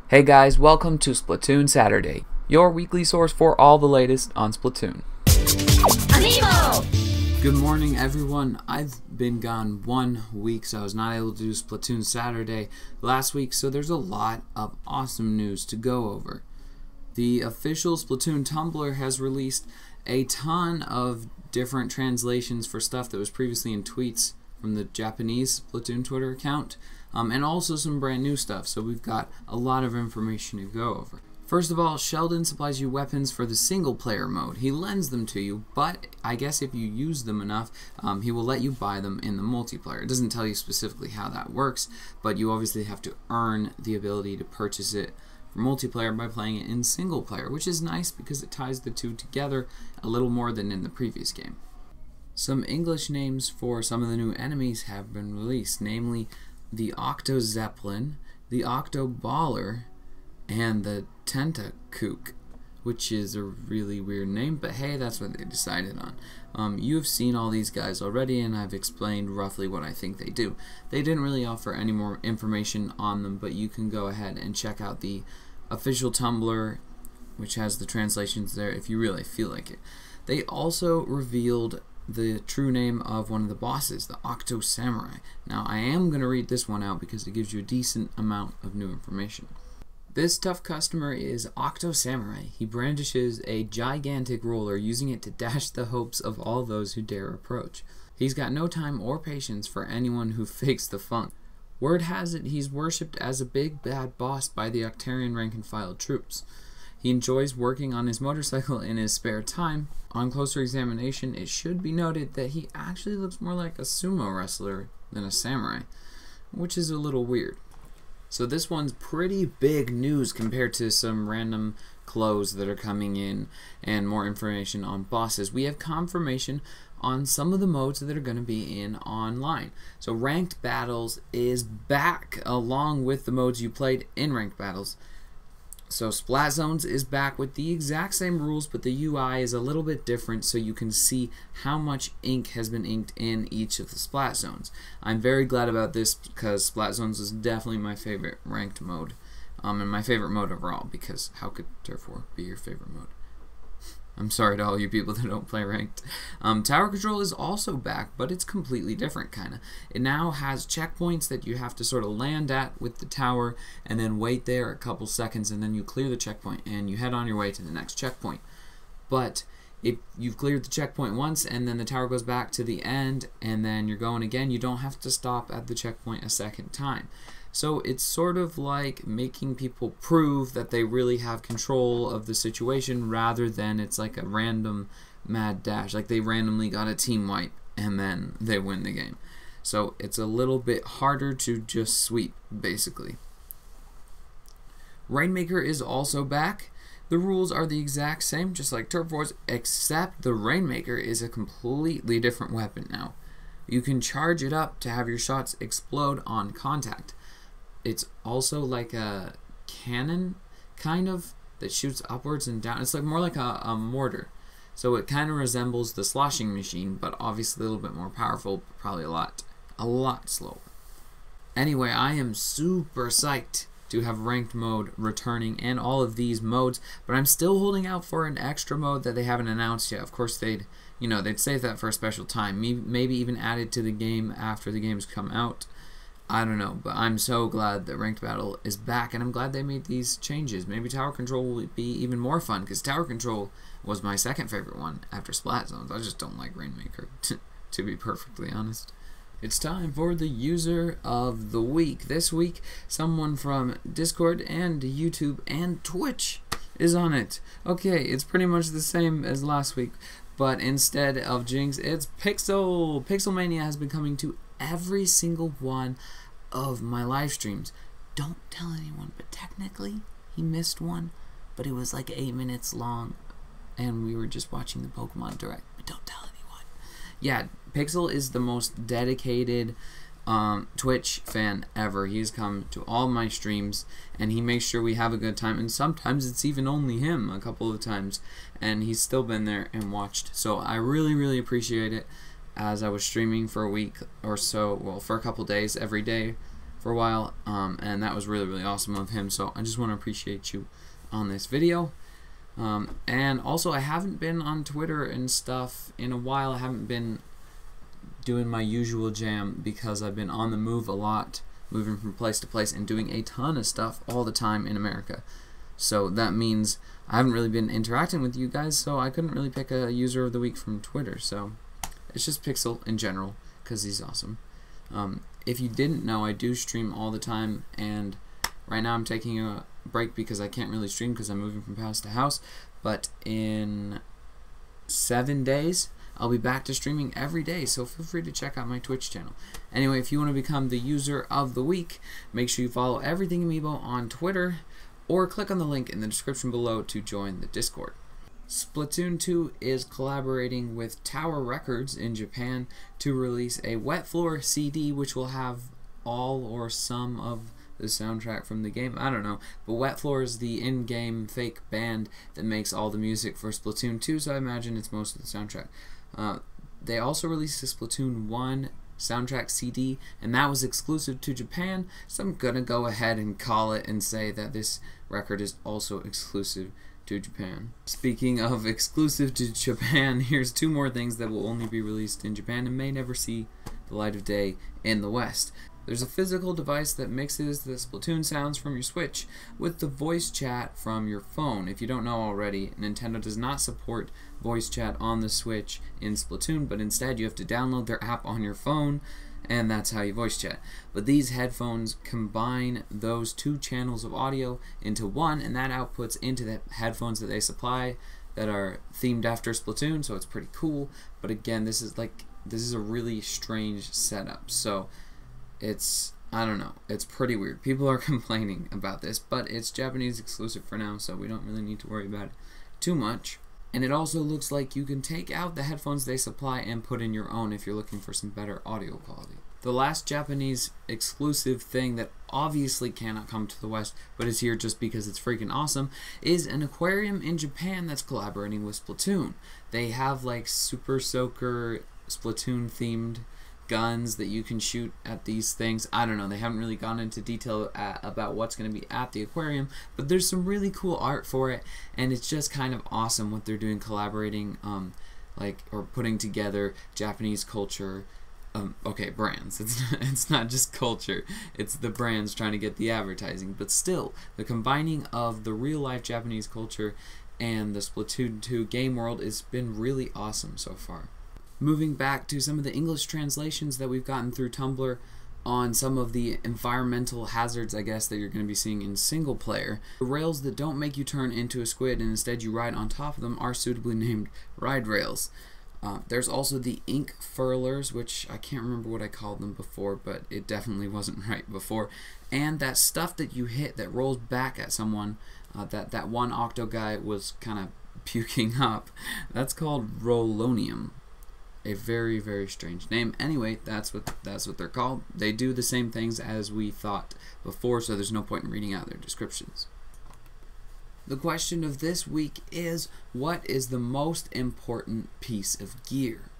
Hey guys, welcome to Splatoon Saturday, your weekly source for all the latest on Splatoon. AMIIBO! Good morning everyone. I've been gone 1 week, so I was not able to do Splatoon Saturday last week, so there's a lot of awesome news to go over. The official Splatoon Tumblr has released a ton of different translations for stuff that was previously in tweets from the Japanese Splatoon Twitter account. And also some brand new stuff, so we've got a lot of information to go over. First of all, Sheldon supplies you weapons for the single player mode. He lends them to you, but I guess if you use them enough, he will let you buy them in the multiplayer. It doesn't tell you specifically how that works, but you obviously have to earn the ability to purchase it for multiplayer by playing it in single player, which is nice because it ties the two together a little more than in the previous game. Some English names for some of the new enemies have been released, namely the Octo Zeppelin, the Octo Baller, and the Tentakook, which is a really weird name, but hey, that's what they decided on. You've seen all these guys already, and I've explained roughly what I think they do. They didn't really offer any more information on them, but you can go ahead and check out the official Tumblr, which has the translations there if you really feel like it. They also revealed the true name of one of the bosses, the Octo Samurai. Now I am going to read this one out because it gives you a decent amount of new information. This tough customer is Octo Samurai. He brandishes a gigantic roller, using it to dash the hopes of all those who dare approach. He's got no time or patience for anyone who fakes the funk. Word has it he's worshipped as a big bad boss by the Octarian rank and file troops. He enjoys working on his motorcycle in his spare time. On closer examination, it should be noted that he actually looks more like a sumo wrestler than a samurai, which is a little weird. So this one's pretty big news compared to some random clothes that are coming in and more information on bosses. We have confirmation on some of the modes that are going to be in online. So Ranked Battles is back along with the modes you played in Ranked Battles. So Splat Zones is back with the exact same rules, but the UI is a little bit different, so you can see how much ink has been inked in each of the Splat Zones. I'm very glad about this because Splat Zones is definitely my favorite ranked mode, and my favorite mode overall, because how could Turf War be your favorite mode? I'm sorry to all you people that don't play ranked. Tower Control is also back, but it's completely different, kinda. It now has checkpoints that you have to sort of land at with the tower, and then wait there a couple seconds, and then you clear the checkpoint, and you head on your way to the next checkpoint. But if you've cleared the checkpoint once, and then the tower goes back to the end, and then you're going again, you don't have to stop at the checkpoint a second time. So it's sort of like making people prove that they really have control of the situation rather than it's like a random mad dash, like they randomly got a team wipe and then they win the game. So it's a little bit harder to just sweep, basically. Rainmaker is also back. The rules are the exact same, just like Turf Wars, except the Rainmaker is a completely different weapon now. You can charge it up to have your shots explode on contact. It's also like a cannon, kind of, that shoots upwards and down. It's like more like a mortar. So it kind of resembles the sloshing machine, but obviously a little bit more powerful, but probably a lot slower. Anyway, I am super psyched to have ranked mode returning and all of these modes, but I'm still holding out for an extra mode that they haven't announced yet. Of course, they'd save that for a special time, maybe even add it to the game after the games come out. I don't know, but I'm so glad that Ranked Battle is back, and I'm glad they made these changes. Maybe Tower Control will be even more fun, because Tower Control was my second favorite one after Splat Zones. I just don't like Rainmaker, to be perfectly honest. It's time for the User of the Week. This week, someone from Discord and YouTube and Twitch is on it. Okay, it's pretty much the same as last week, but instead of Jinx, it's Pixel. Pixelmania has been coming to every single one of my live streams. Don't tell anyone, but technically he missed one, but it was like 8 minutes long and we were just watching the Pokemon Direct, but don't tell anyone. Yeah, Pixel is the most dedicated Twitch fan ever. He's come to all my streams and he makes sure we have a good time, and sometimes it's even only him a couple of times, and he's still been there and watched. So I really appreciate it. As I was streaming for a week or so, well, for a couple days every day for a while, and that was really awesome of him. So I just want to appreciate you on this video. And also, I haven't been on Twitter and stuff in a while. I haven't been doing my usual jam because I've been on the move a lot, moving from place to place and doing a ton of stuff all the time in America. So that means I haven't really been interacting with you guys, so I couldn't really pick a user of the week from Twitter. So it's just Pixel in general, because he's awesome. If you didn't know, I do stream all the time, and right now I'm taking a break because I can't really stream because I'm moving from house to house. But in 7 days, I'll be back to streaming every day, so feel free to check out my Twitch channel. Anyway, if you want to become the user of the week, make sure you follow Everything AMIIBO on Twitter, or click on the link in the description below to join the Discord. Splatoon 2 is collaborating with Tower Records in Japan to release a Wet Floor CD, which will have all or some of the soundtrack from the game. I don't know, but Wet Floor is the in-game fake band that makes all the music for Splatoon 2, so I imagine it's most of the soundtrack. They also released a Splatoon 1 soundtrack CD, and that was exclusive to Japan, so I'm gonna go ahead and call it and say that this record is also exclusive to Japan. Speaking of exclusive to Japan, here's 2 more things that will only be released in Japan and may never see the light of day in the West. There's a physical device that mixes the Splatoon sounds from your Switch with the voice chat from your phone. If you don't know already, Nintendo does not support voice chat on the Switch in Splatoon, but instead you have to download their app on your phone, and that's how you voice chat. But these headphones combine those 2 channels of audio into one, and that outputs into the headphones that they supply that are themed after Splatoon, so it's pretty cool. But again, this is a really strange setup, so I don't know, it's pretty weird. People are complaining about this, but it's Japanese exclusive for now, so we don't really need to worry about it too much. And it also looks like you can take out the headphones they supply and put in your own if you're looking for some better audio quality. The last Japanese exclusive thing that obviously cannot come to the West, but is here just because it's freaking awesome, is an aquarium in Japan that's collaborating with Splatoon. They have like Super Soaker Splatoon themed guns that you can shoot at these things. I don't know, they haven't really gone into detail about what's going to be at the aquarium, but there's some really cool art for it, and it's just kind of awesome what they're doing, collaborating or putting together Japanese culture. Okay, brands. It's not just culture, it's the brands trying to get the advertising, but still, the combining of the real-life Japanese culture and the Splatoon 2 game world has been really awesome so far. Moving back to some of the English translations that we've gotten through Tumblr on some of the environmental hazards, I guess, that you're going to be seeing in single player. The rails that don't make you turn into a squid and instead you ride on top of them are suitably named ride rails. There's also the ink furlers, which I can't remember what I called them before, but it definitely wasn't right before. And that stuff that you hit that rolls back at someone, that one Octo guy was kind of puking up, that's called Rollonium. A very strange name. Anyway, that's what they're called. They do the same things as we thought before, so there's no point in reading out their descriptions. The question of this week is, what is the most important piece of gear?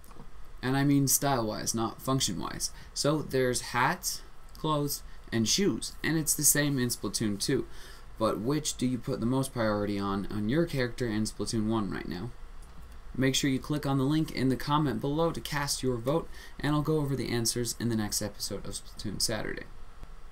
And I mean style-wise, not function-wise. So there's hats, clothes, and shoes, and it's the same in Splatoon 2. But which do you put the most priority on your character in Splatoon 1 right now? Make sure you click on the link in the comment below to cast your vote, and I'll go over the answers in the next episode of Splatoon Saturday.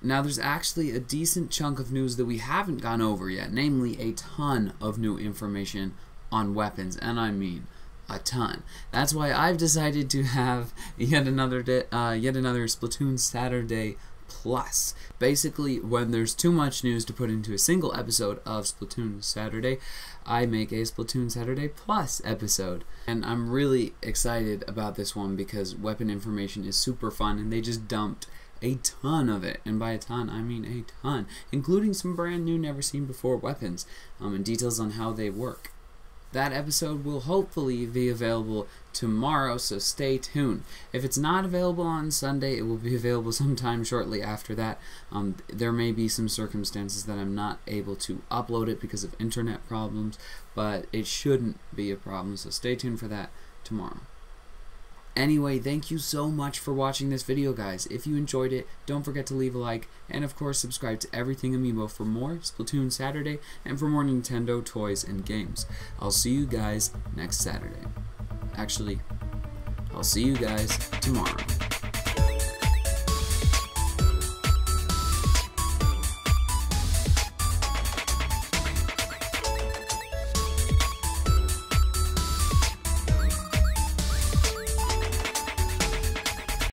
Now, there's actually a decent chunk of news that we haven't gone over yet, namely a ton of new information on weapons, and I mean a ton. That's why I've decided to have yet another Splatoon Saturday Plus. Basically, when there's too much news to put into a single episode of Splatoon Saturday, I make a Splatoon Saturday Plus episode. And I'm really excited about this one because weapon information is super fun, and they just dumped a ton of it, and by a ton I mean a ton, including some brand new never seen before weapons, and details on how they work. That episode will hopefully be available tomorrow, so stay tuned. If it's not available on Sunday, it will be available sometime shortly after that. There may be some circumstances that I'm not able to upload it because of internet problems, but it shouldn't be a problem, so stay tuned for that tomorrow. Anyway, thank you so much for watching this video, guys. If you enjoyed it, don't forget to leave a like, and of course subscribe to Everything Amiibo for more Splatoon Saturday and for more Nintendo toys and games. I'll see you guys next Saturday. Actually, I'll see you guys tomorrow.